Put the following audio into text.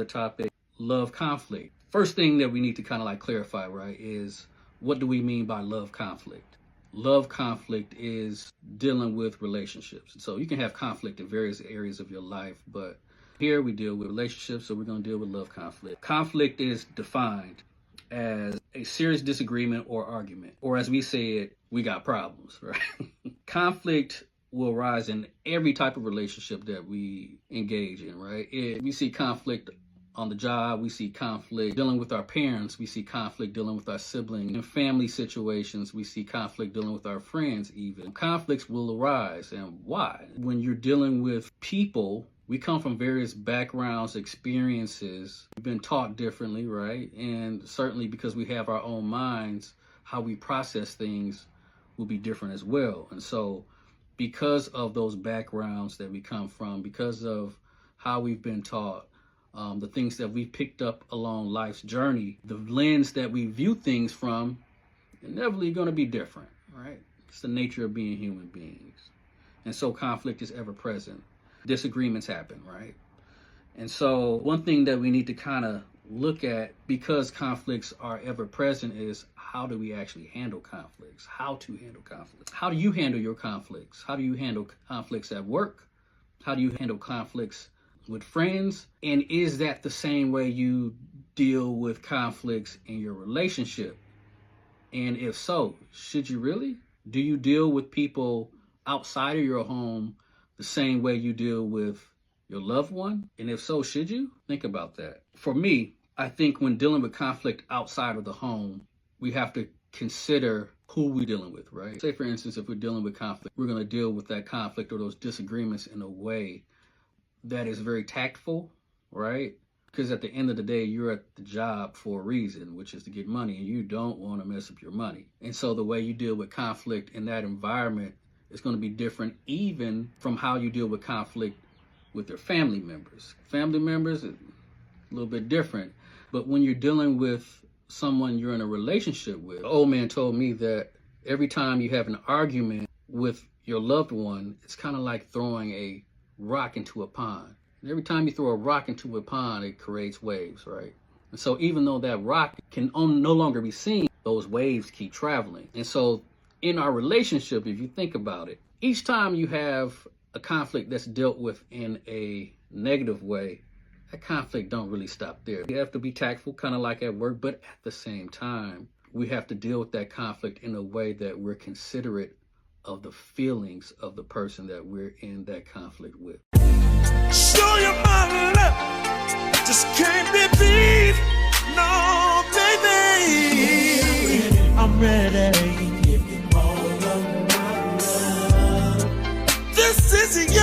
topic, love conflict. First thing that we need to kind of like clarify, right, is what do we mean by love conflict? Love conflict is dealing with relationships. So you can have conflict in various areas of your life, but here we deal with relationships, so we're going to deal with love conflict. Conflict is defined as a serious disagreement or argument, or as we say it, we got problems, right? Conflict will arise in every type of relationship that we engage in, right? We see conflict on the job, we see conflict dealing with our parents, we see conflict dealing with our siblings. In family situations, we see conflict dealing with our friends even. Conflicts will arise, and why? When you're dealing with people, we come from various backgrounds, experiences. We've been taught differently, right? And certainly because we have our own minds, how we process things will be different as well. And so because of those backgrounds that we come from, because of how we've been taught, the things that we picked up along life's journey, the lens that we view things from, inevitably going to be different, right? It's the nature of being human beings. And so conflict is ever present. Disagreements happen, right? And so one thing that we need to kind of look at, because conflicts are ever present, is how do we actually handle conflicts? How to handle conflicts? How do you handle your conflicts? How do you handle conflicts at work? How do you handle conflicts with friends? And is that the same way you deal with conflicts in your relationship? And if so, should you really? Do you deal with people outside of your home the same way you deal with your loved one? And if so, should you? Think about that. For me, I think when dealing with conflict outside of the home, we have to consider who we're dealing with, right? Say, for instance, if we're dealing with conflict, we're going to deal with that conflict or those disagreements in a way that is very tactful, right? Because at the end of the day, you're at the job for a reason, which is to get money, and you don't want to mess up your money. And so the way you deal with conflict in that environment is going to be different even from how you deal with conflict with your family members. Family members, a little bit different. But when you're dealing with someone you're in a relationship with, an old man told me that every time you have an argument with your loved one, it's kind of like throwing a rock into a pond. And every time you throw a rock into a pond, it creates waves, right? And so even though that rock can no longer be seen, those waves keep traveling. And so in our relationship, if you think about it, each time you have a conflict that's dealt with in a negative way, that conflict don't really stop there. You have to be tactful, kind of like at work, but at the same time, we have to deal with that conflict in a way that we're considerate of the feelings of the person that we're in that conflict with. Show you my love, just can't be beat. No, baby, I'm ready. This is